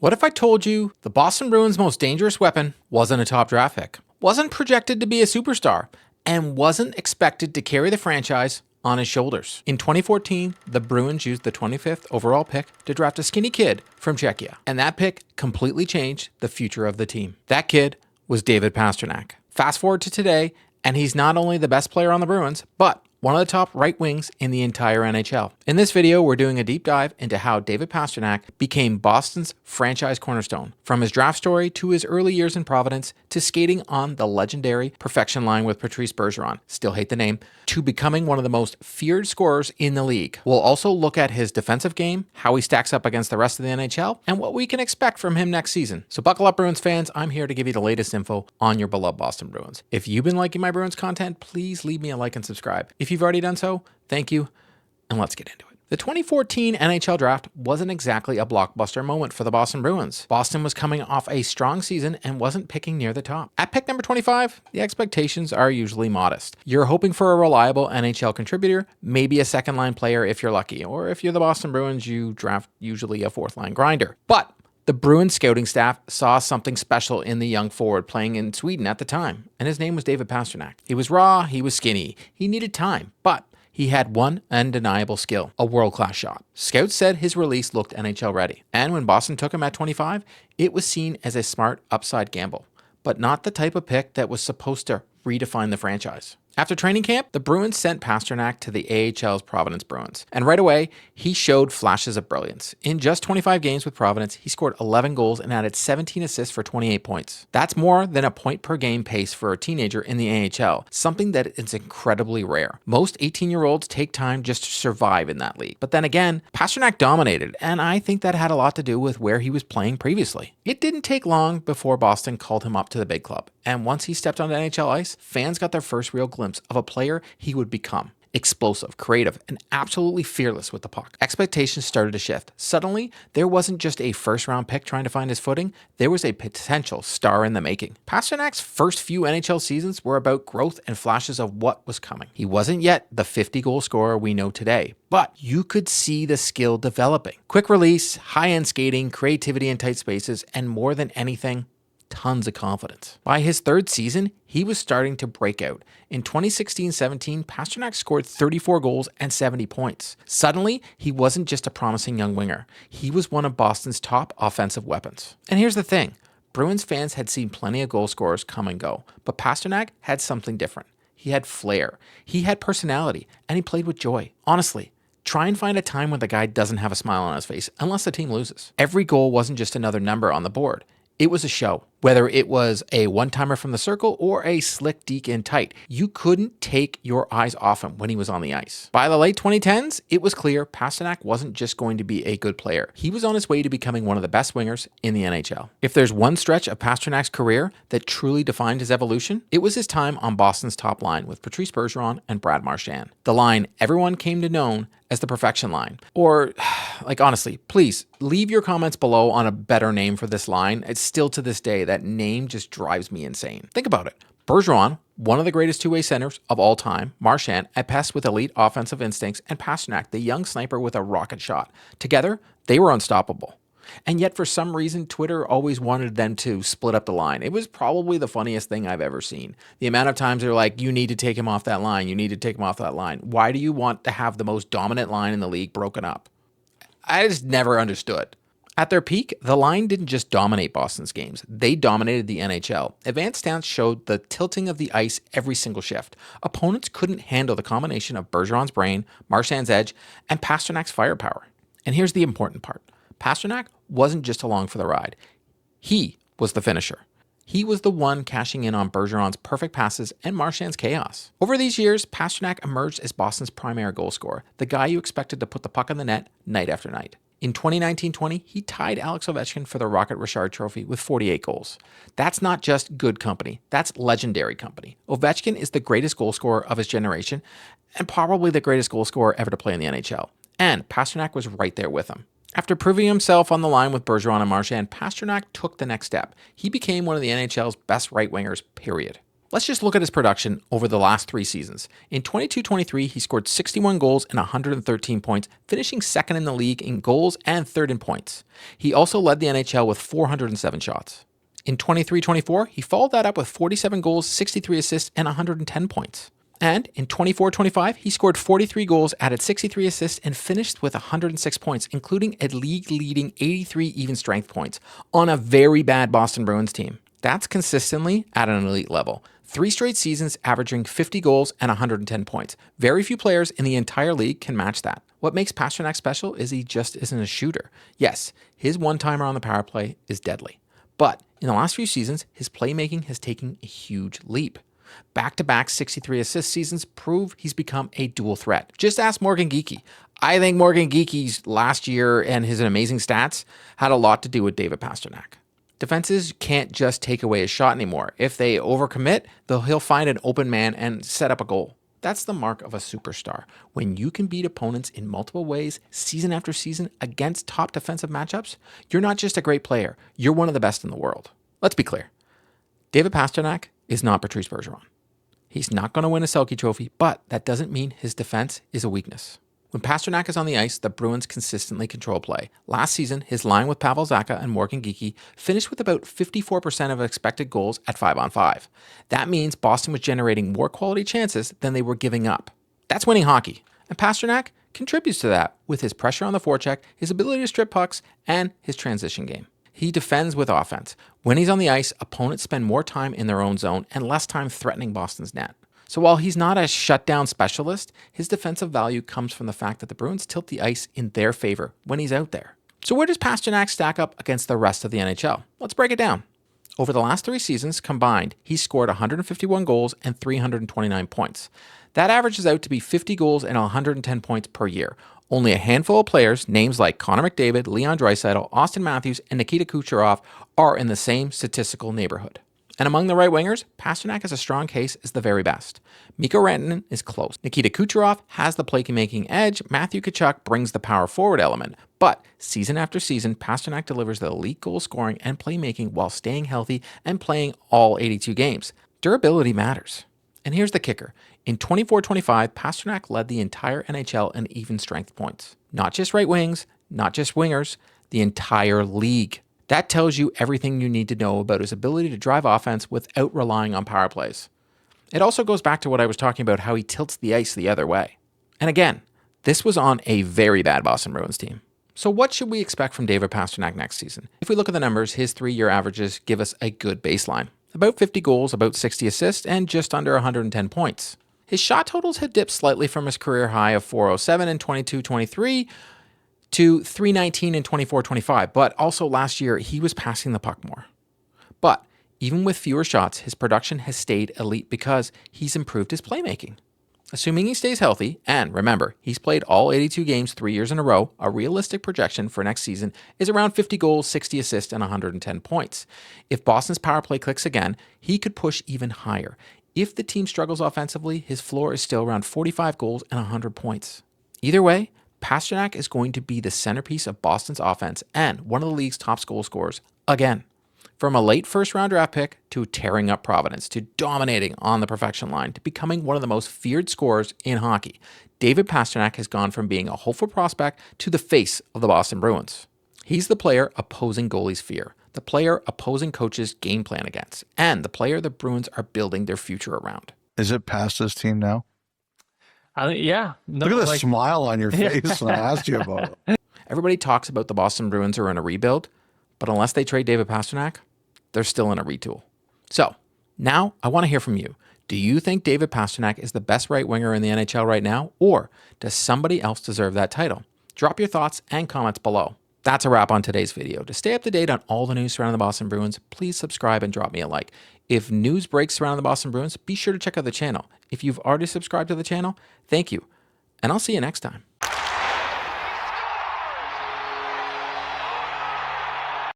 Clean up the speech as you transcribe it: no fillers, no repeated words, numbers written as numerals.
What if I told you the Boston Bruins' most dangerous weapon wasn't a top draft pick, wasn't projected to be a superstar, and wasn't expected to carry the franchise on his shoulders? In 2014, the Bruins used the 25th overall pick to draft a skinny kid from Czechia, and that pick completely changed the future of the team. That kid was David Pastrňák. Fast forward to today, and he's not only the best player on the Bruins, but one of the top right wings in the entire NHL. In this video, we're doing a deep dive into how David Pastrňák became Boston's franchise cornerstone, from his draft story to his early years in Providence to skating on the legendary perfection line with Patrice Bergeron, still hate the name, to becoming one of the most feared scorers in the league. We'll also look at his defensive game, how he stacks up against the rest of the NHL, and what we can expect from him next season. So buckle up, Bruins fans. I'm here to give you the latest info on your beloved Boston Bruins. If you've been liking my Bruins content, please leave me a like and subscribe. If you've already done so, thank you, and let's get into it. The 2014 NHL draft wasn't exactly a blockbuster moment for the Boston Bruins. Boston was coming off a strong season and wasn't picking near the top. At pick number 25, the expectations are usually modest. You're hoping for a reliable NHL contributor, maybe a second-line player if you're lucky, or if you're the Boston Bruins, you draft usually a fourth-line grinder. But the Bruins scouting staff saw something special in the young forward playing in Sweden at the time, and his name was David Pastrňák. He was raw, he was skinny, he needed time, but he had one undeniable skill, a world-class shot. Scouts said his release looked NHL ready, and when Boston took him at 25, it was seen as a smart upside gamble, but not the type of pick that was supposed to redefine the franchise. After training camp, the Bruins sent Pastrňák to the AHL's Providence Bruins, and right away, he showed flashes of brilliance. In just 25 games with Providence, he scored 11 goals and added 17 assists for 28 points. That's more than a point per game pace for a teenager in the AHL, something that is incredibly rare. Most 18-year-olds take time just to survive in that league. But then again, Pastrňák dominated, and I think that had a lot to do with where he was playing previously. It didn't take long before Boston called him up to the big club, and once he stepped onto NHL ice, fans got their first real glimpse of a player he would become. Explosive, creative, and absolutely fearless with the puck. Expectations started to shift. Suddenly, there wasn't just a first-round pick trying to find his footing, there was a potential star in the making. Pastrňák's first few NHL seasons were about growth and flashes of what was coming. He wasn't yet the 50-goal scorer we know today, but you could see the skill developing. Quick release, high-end skating, creativity in tight spaces, and more than anything, tons of confidence. By his third season, he was starting to break out. In 2016-17, Pastrňák scored 34 goals and 70 points. Suddenly, he wasn't just a promising young winger. He was one of Boston's top offensive weapons. And here's the thing. Bruins fans had seen plenty of goal scorers come and go, but Pastrňák had something different. He had flair, he had personality, and he played with joy. Honestly, try and find a time when the guy doesn't have a smile on his face, unless the team loses. Every goal wasn't just another number on the board. It was a show. Whether it was a one-timer from the circle or a slick deke in tight, you couldn't take your eyes off him when he was on the ice. By the late 2010s, it was clear Pastrňák wasn't just going to be a good player. He was on his way to becoming one of the best wingers in the NHL. If there's one stretch of Pastrňák's career that truly defined his evolution, it was his time on Boston's top line with Patrice Bergeron and Brad Marchand. The line everyone came to know as the perfection line. Or, honestly, please leave your comments below on a better name for this line. It's still to this day, that name just drives me insane. Think about it. Bergeron, one of the greatest two-way centers of all time, Marchand, a pest with elite offensive instincts, and Pastrňák, the young sniper with a rocket shot. Together, they were unstoppable. And yet, for some reason, Twitter always wanted them to split up the line. It was probably the funniest thing I've ever seen. The amount of times they're like, you need to take him off that line. You need to take him off that line. Why do you want to have the most dominant line in the league broken up? I just never understood. At their peak, the line didn't just dominate Boston's games. They dominated the NHL. Advanced stats showed the tilting of the ice every single shift. Opponents couldn't handle the combination of Bergeron's brain, Marchand's edge, and Pastrňák's firepower. And here's the important part. Pastrňák wasn't just along for the ride. He was the finisher. He was the one cashing in on Bergeron's perfect passes and Marchand's chaos. Over these years, Pastrňák emerged as Boston's primary goal scorer, the guy you expected to put the puck in the net night after night. In 2019-20, he tied Alex Ovechkin for the Rocket Richard Trophy with 48 goals. That's not just good company, that's legendary company. Ovechkin is the greatest goal scorer of his generation and probably the greatest goal scorer ever to play in the NHL. And Pastrňák was right there with him. After proving himself on the line with Bergeron and Marchand, Pastrňák took the next step. He became one of the NHL's best right wingers, period. Let's just look at his production over the last 3 seasons. In 22-23, he scored 61 goals and 113 points, finishing second in the league in goals and third in points. He also led the NHL with 407 shots. In 23-24, he followed that up with 47 goals, 63 assists, and 110 points. And in 24-25, he scored 43 goals, added 63 assists, and finished with 106 points, including a league-leading 83 even strength points on a very bad Boston Bruins team. That's consistently at an elite level. 3 straight seasons averaging 50 goals and 110 points. Very few players in the entire league can match that. What makes Pastrnak special is he just isn't a shooter. Yes, his one-timer on the power play is deadly. But in the last few seasons, his playmaking has taken a huge leap. Back-to-back 63 assist seasons prove he's become a dual threat. Just ask Morgan Geekie. I think Morgan Geekie's last year and his amazing stats had a lot to do with David Pastrnak. Defenses can't just take away a shot anymore. If they overcommit, he'll find an open man and set up a goal. That's the mark of a superstar. When you can beat opponents in multiple ways, season after season, against top defensive matchups, you're not just a great player, you're one of the best in the world. Let's be clear. David Pastrnak is not Patrice Bergeron. He's not going to win a Selke trophy, but that doesn't mean his defense is a weakness. When Pastrnak is on the ice, the Bruins consistently control play. Last season, his line with Pavel Zacha and Morgan Geekie finished with about 54% of expected goals at 5-on-5. That means Boston was generating more quality chances than they were giving up. That's winning hockey. And Pastrnak contributes to that with his pressure on the forecheck, his ability to strip pucks, and his transition game. He defends with offense. When he's on the ice, opponents spend more time in their own zone and less time threatening Boston's net. So while he's not a shutdown specialist, his defensive value comes from the fact that the Bruins tilt the ice in their favor when he's out there. So where does Pastrnak stack up against the rest of the NHL? Let's break it down. Over the last 3 seasons combined, he's scored 151 goals and 329 points. That averages out to be 50 goals and 110 points per year. Only a handful of players, names like Connor McDavid, Leon Draisaitl, Austin Matthews, and Nikita Kucherov, are in the same statistical neighborhood. And among the right wingers, Pastrnak has a strong case as the very best. Mikko Rantanen is close. Nikita Kucherov has the playmaking edge. Matthew Tkachuk brings the power forward element. But season after season, Pastrnak delivers the elite goal scoring and playmaking while staying healthy and playing all 82 games. Durability matters. And here's the kicker. In 24-25, Pastrnak led the entire NHL in even strength points. Not just right wings, not just wingers, the entire league. That tells you everything you need to know about his ability to drive offense without relying on power plays. It also goes back to what I was talking about, how he tilts the ice the other way. And again, this was on a very bad Boston Bruins team. So what should we expect from David Pastrnak next season? If we look at the numbers, his 3-year averages give us a good baseline. About 50 goals, about 60 assists, and just under 110 points. His shot totals had dipped slightly from his career high of 407 in 22-23 to 319 in 24-25, but also last year he was passing the puck more. But even with fewer shots, his production has stayed elite because he's improved his playmaking. Assuming he stays healthy, and remember, he's played all 82 games 3 years in a row, a realistic projection for next season is around 50 goals, 60 assists, and 110 points. If Boston's power play clicks again, he could push even higher. If the team struggles offensively, his floor is still around 45 goals and 100 points. Either way, Pastrnak is going to be the centerpiece of Boston's offense and one of the league's top goal scorers again. From a late first-round draft pick to tearing up Providence to dominating on the perfection line to becoming one of the most feared scorers in hockey, David Pastrnak has gone from being a hopeful prospect to the face of the Boston Bruins. He's the player opposing goalies fear, the player opposing coaches game plan against, and the player the Bruins are building their future around. Is it past this team now? Yeah. No, look at the smile on your face when I asked you about it. Everybody talks about the Boston Bruins are in a rebuild, but unless they trade David Pastrnak, they're still in a retool. So now I want to hear from you. Do you think David Pastrnak is the best right winger in the NHL right now, or does somebody else deserve that title? Drop your thoughts and comments below. That's a wrap on today's video. To stay up to date on all the news surrounding the Boston Bruins, please subscribe and drop me a like. If news breaks surrounding the Boston Bruins, be sure to check out the channel. If you've already subscribed to the channel, thank you, and I'll see you next time.